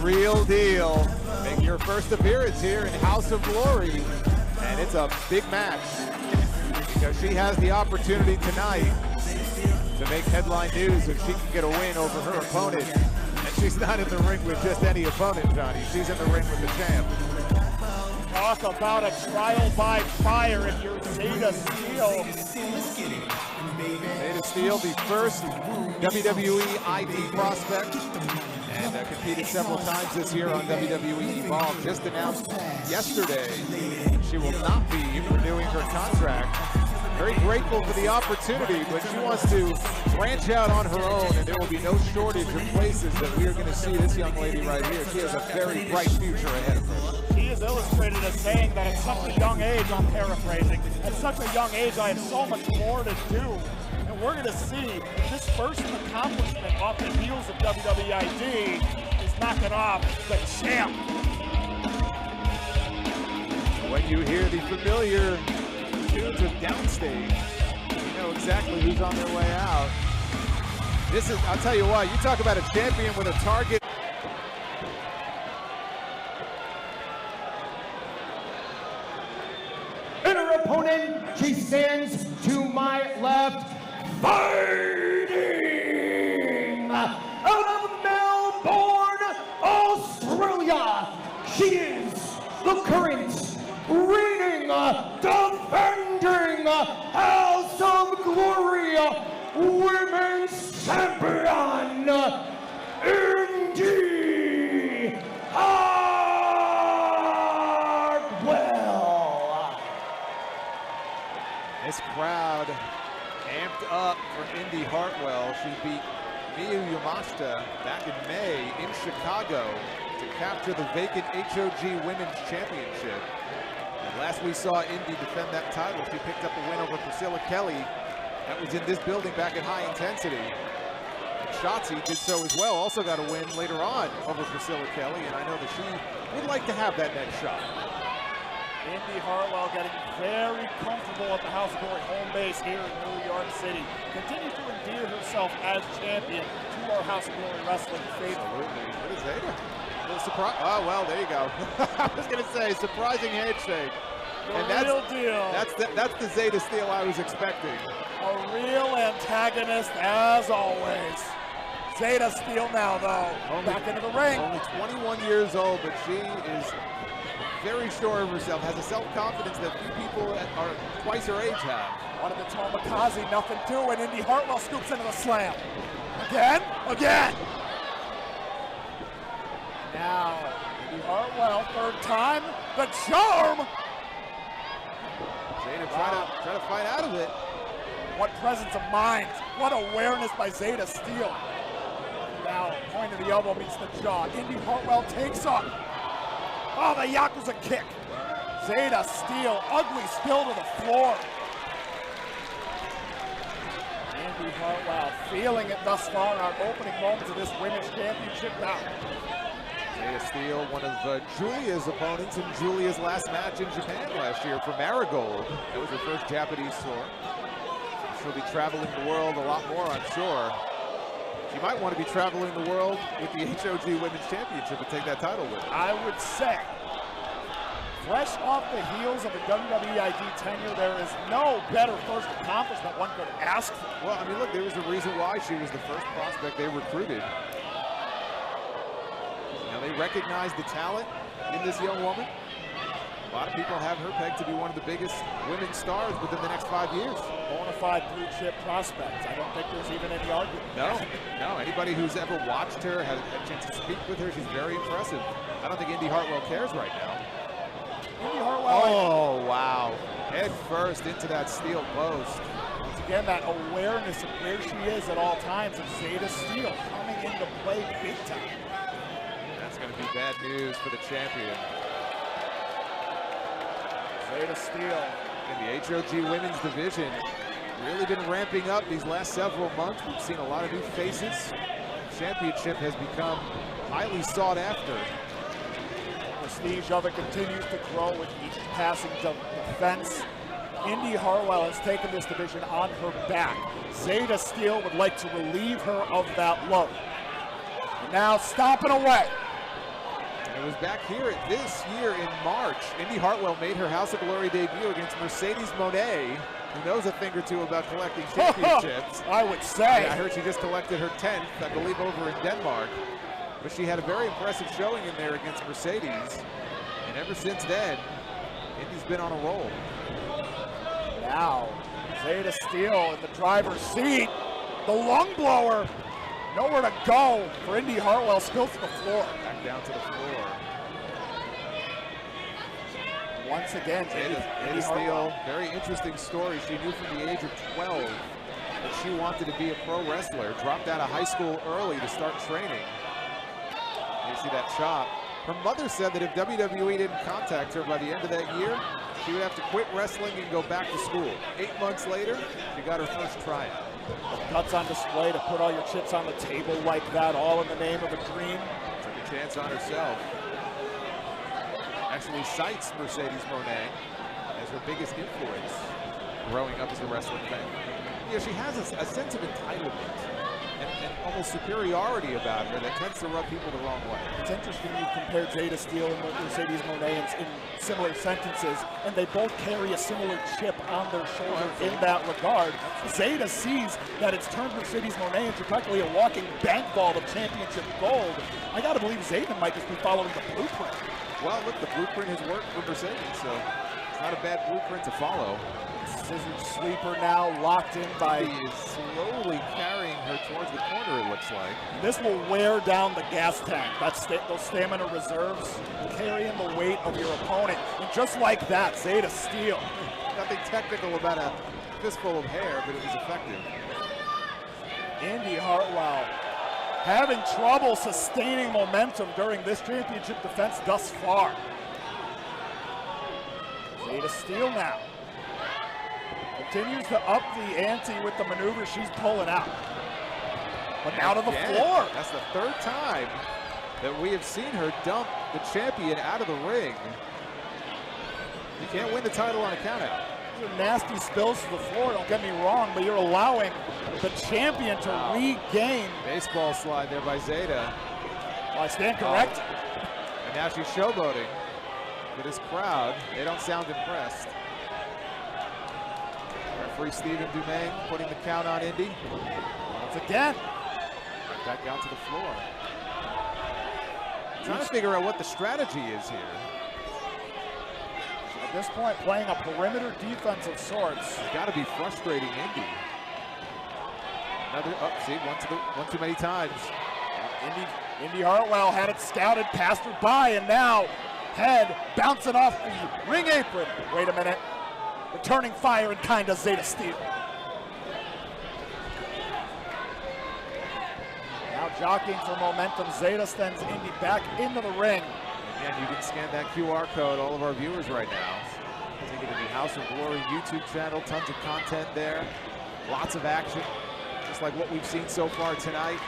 real deal. Making your first appearance here in House of Glory. And it's a big match. Because she has the opportunity tonight to make headline news if she can get a win over her opponent. And she's not in the ring with just any opponent, Johnny. She's in the ring with the champ. Talk about a trial by fire if you're Zayda Steele. Zayda Steele, the first WWE ID prospect, and competed several times this year on WWE Evolve. Just announced yesterday she will not be renewing her contract. Very grateful for the opportunity, but she wants to branch out on her own, and there will be no shortage of places that we are going to see this young lady right here. She has a very bright future ahead of her. She is illustrated as saying that at such a young age, I'm paraphrasing, at such a young age I have so much more to do. And we're going to see this first accomplishment off the heels of WWID is knocking off the champ. When you hear the familiar tunes of Downstage, you know exactly who's on their way out. This is, I'll tell you what, you talk about a champion with a target. And her opponent, she stands to my left, fighting out of Melbourne, Australia. She is the current reigning, defending House of Glory Women's Champion, Indi Hartwell. This crowd amped up for Indi Hartwell. She beat Miyu Yamashita back in May in Chicago to capture the vacant HOG Women's Championship. And last we saw Indi defend that title, she picked up a win over Priscilla Kelly. That was in this building back at High Intensity. And Shotzi did so as well, also got a win later on over Priscilla Kelly, and I know that she would like to have that next shot. Indi Hartwell getting very comfortable at the House of Glory home base here in New York City. Continues to endear herself as champion to our House of Glory wrestling faithful. Absolutely. What is Zayda? A little surprise. Oh, well, there you go. I was going to say, surprising handshake. And that's real deal. That's the Zayda Steele I was expecting. A real antagonist as always. Zayda Steele now, though, back into the ring. Only 21 years old, but she is very sure of herself, has a self-confidence that few people are twice her age have. One of the Tomikaze, nothing doing. Indi Hartwell scoops into the slam. Again. Now, Indi Hartwell, third time, the charm. Zayda trying to fight out of it. What presence of mind, what awareness by Zayda Steele. Now, point of the elbow meets the jaw. Indi Hartwell takes up. Oh, the Yakuza kick. Zayda Steele, ugly spill to the floor. Indi Hartwell feeling it thus far in our opening moments of this Women's Championship bout. Zayda Steele, one of Julia's opponents in Julia's last match in Japan last year for Marigold. That was her first Japanese tour. She'll be traveling the world a lot more, I'm sure. She might want to be traveling the world with the HOG Women's Championship and take that title with her. I would say, fresh off the heels of a WWID tenure, there is no better first accomplishment one could ask for. Well, I mean, look, there was a reason why she was the first prospect they recruited. Now, they recognize the talent in this young woman. A lot of people have her pegged to be one of the biggest women's stars within the next 5 years. Bona fide blue chip prospects. I don't think there's even any argument. No. Anybody who's ever watched her, had a chance to speak with her, she's very impressive. I don't think Indi Hartwell cares right now. Indi Hartwell. Oh, wow. Head first into that steel post. Once again, that awareness of where she is at all times, and Zayda Steele coming into play big time. That's going to be bad news for the champion. Zayda Steele in the HOG Women's Division. Really been ramping up these last several months. We've seen a lot of new faces. The championship has become highly sought after. The prestige of it continues to grow with each passing defense. Indi Hartwell has taken this division on her back. Zayda Steele would like to relieve her of that load. And now stomping away. It was back here this year in March. Indi Hartwell made her House of Glory debut against Mercedes Moné, who knows a thing or two about collecting championships. I would say. I heard she just collected her 10th, I believe, over in Denmark. But she had a very impressive showing in there against Mercedes. And ever since then, Indi's been on a roll. Now, Zayda Steele in the driver's seat. The lung blower. Nowhere to go for Indi Hartwell, spills to the floor. Back down to the floor. Once again, Zayda Steele, very interesting story. She knew from the age of 12 that she wanted to be a pro wrestler. Dropped out of high school early to start training. You see that chop. Her mother said that if WWE didn't contact her by the end of that year, she would have to quit wrestling and go back to school. 8 months later, she got her first tryout. Cuts on display to put all your chips on the table like that, all in the name of a dream. Took a chance on herself. Actually cites Mercedes Moné as her biggest influence growing up as a wrestling fan. You know, she has a sense of entitlement and almost superiority about her that tends to rub people the wrong way. It's interesting you compare Zayda Steele and Mercedes Moné in similar sentences, and they both carry a similar chip on their shoulder in that regard. Zayda sees that it's turned Mercedes Moné into practically a walking bank vault of championship gold. I gotta believe Zayda might just be following the blueprint. Well, look, the blueprint has worked for Mercedes, so it's not a bad blueprint to follow. Scissor sleeper now locked in by. He is slowly carrying her towards the corner, it looks like. This will wear down the gas tank. That's those stamina reserves, carrying the weight of your opponent. And just like that, Zayda Steele. Nothing technical about a fistful of hair, but it was effective. Indi Hartwell having trouble sustaining momentum during this championship defense thus far. Zayda Steele now continues to up the ante with the maneuver she's pulling out. But now to the floor. That's the third time that we have seen her dump the champion out of the ring. You can't win the title on a countout. These are nasty spills to the floor, don't get me wrong, but you're allowing the champion to regain. Baseball slide there by Zayda. Well, I stand corrected. And now she's showboating to this crowd. They don't sound impressed. Referee Stephen Dumaine putting the count on Indi. Once again. Back down to the floor. Trying to figure out what the strategy is here. At this point, playing a perimeter defense of sorts. It's got to be frustrating Indi. Another, see, one too many times. Indi Hartwell had it scouted, passed her by, and now head bouncing off the ring apron. Wait a minute. Returning fire in kind of Zayda Steele. Now jockeying for momentum, Zayda sends Indi back into the ring. Again, you can scan that QR code, all of our viewers right now. Take it to the House of Glory YouTube channel, tons of content there. Lots of action, just like what we've seen so far tonight.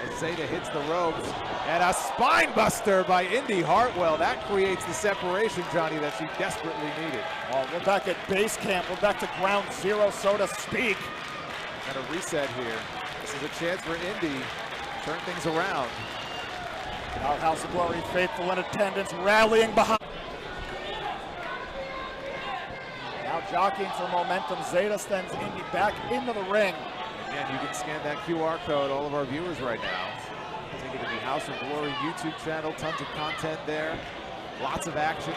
As Zayda hits the ropes, and a spine buster by Indi Hartwell. That creates the separation, Johnny, that she desperately needed. Well, we're back at base camp. We're back to ground zero, so to speak. Got a reset here. This is a chance for Indi to turn things around. Our House of Glory faithful in attendance, rallying behind. Now jockeying for momentum, Zayda sends Indi back into the ring. Again, you can scan that QR code, all of our viewers right now. Take it to the House of Glory YouTube channel, tons of content there. Lots of action,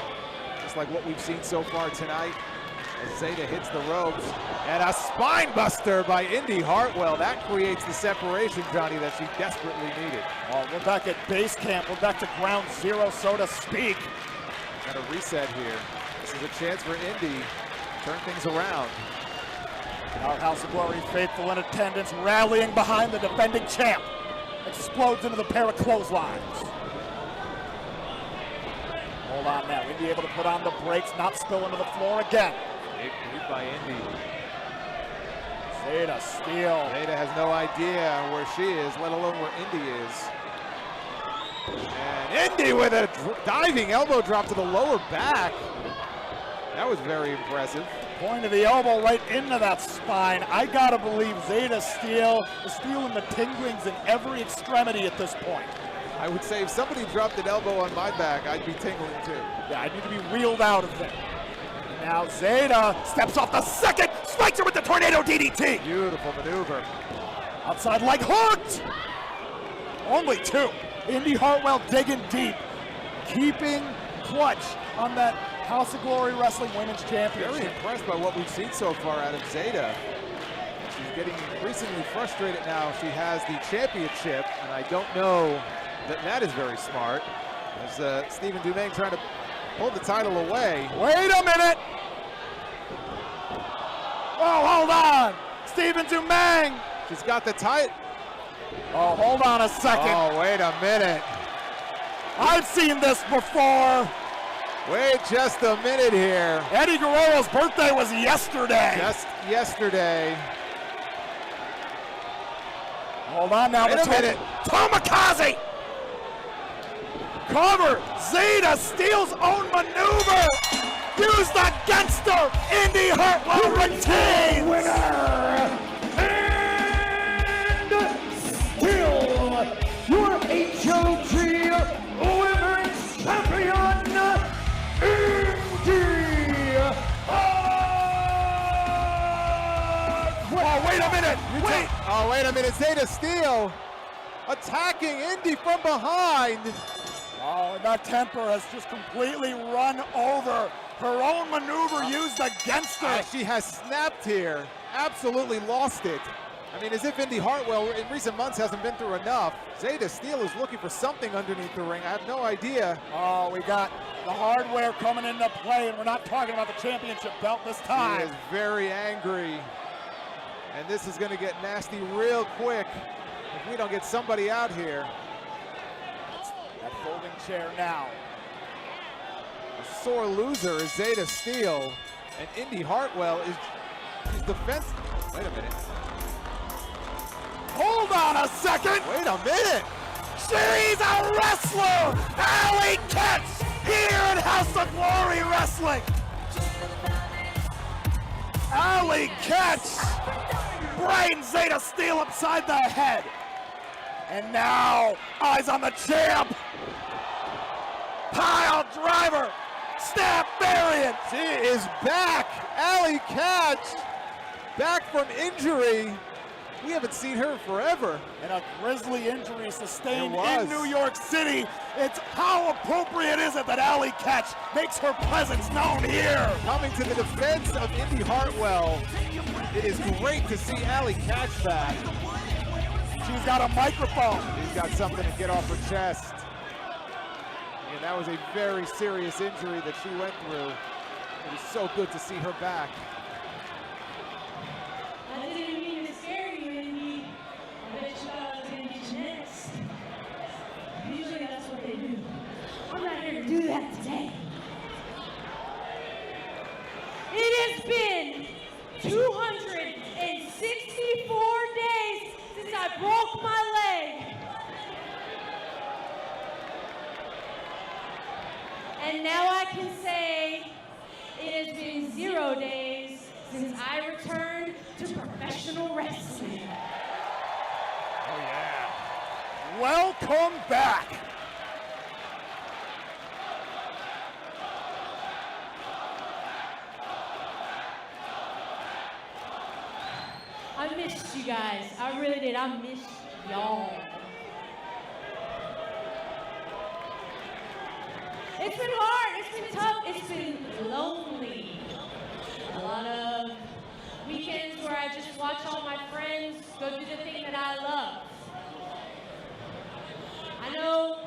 just like what we've seen so far tonight. As Zayda hits the ropes, and a spine buster by Indi Hartwell. That creates the separation, Johnny, that she desperately needed. Well, we're back at base camp. We're back to ground zero, so to speak. Got a reset here. This is a chance for Indi to turn things around. Our House of Glory faithful in attendance, rallying behind the defending champ. Explodes into the pair of clotheslines. Hold on now. Indi able to put on the brakes, not spill into the floor again. Big move by Indi. Zayda Steele. Zayda has no idea where she is, let alone where Indi is. And Indi with a diving elbow drop to the lower back. That was very impressive. Point of the elbow right into that spine. I gotta believe Zayda Steele is feeling the tinglings in every extremity at this point. I would say if somebody dropped an elbow on my back, I'd be tingling too. Yeah, I need to be wheeled out of there. And now Zayda steps off the second, strikes her with the tornado DDT. Beautiful maneuver. Outside leg hooked. Only two. Indi Hartwell digging deep, keeping clutch on that House of Glory Wrestling Women's Championship. Very impressed by what we've seen so far out of Zayda. She's getting increasingly frustrated now. She has the championship, and I don't know that that is very smart. As Stephen Dumais trying to pull the title away. Wait a minute. Oh, hold on. Stephen Dumais. She's got the title. Oh, hold on a second. Oh, wait a minute. I've seen this before. Wait just a minute here. Eddie Guerrero's birthday was yesterday. Just yesterday. Hold on now. Wait a minute. Tomikaze. Cover. Zayda steals own maneuver. Used against her. Indi Hartwell retains. Winner and still your HOG Women's Champion, Indi Hartwell. Oh, wait a minute. Wait. Oh, wait a minute. Zayda Steele attacking Indi from behind. Oh, and that temper has just completely run over. Her own maneuver used against her. She has snapped here. Absolutely lost it. I mean, as if Indi Hartwell in recent months hasn't been through enough. Zayda Steele is looking for something underneath the ring. I have no idea. Oh, we got the hardware coming into play, and we're not talking about the championship belt this time. She is very angry. And this is going to get nasty real quick if we don't get somebody out here. That folding chair now. A sore loser is Zayda Steele, and Indi Hartwell is defensive. Wait a minute. Hold on a second. Wait a minute. She's a wrestler. Alley Catch here in House of Glory Wrestling. Alley Catch brightens Zayda Steele upside the head. And now, eyes on the champ. Pile driver. Snap variant. She is back. Alley Catch back from injury. We haven't seen her forever. And a grisly injury sustained It was. in New York City. It's how appropriate is it that Alley Catch makes her presence known here. Coming to the defense of Indi Hartwell. It is great to see Alley Catch back. She's got a microphone. She's got something to get off her chest. And that was a very serious injury that she went through. It was so good to see her back. I didn't mean to scare you, Indi. I bet you thought I was going to get you next. Usually that's what they do. I'm not here to do that today. It has been 264 days since I broke my leg. And now I can say it has been 0 days since I returned to professional wrestling. Oh yeah. Welcome back. I missed you guys. I really did. I missed y'all. It's been hard. It's been tough. It's been lonely. A lot of weekends where I just watch all my friends go do the thing that I love. I know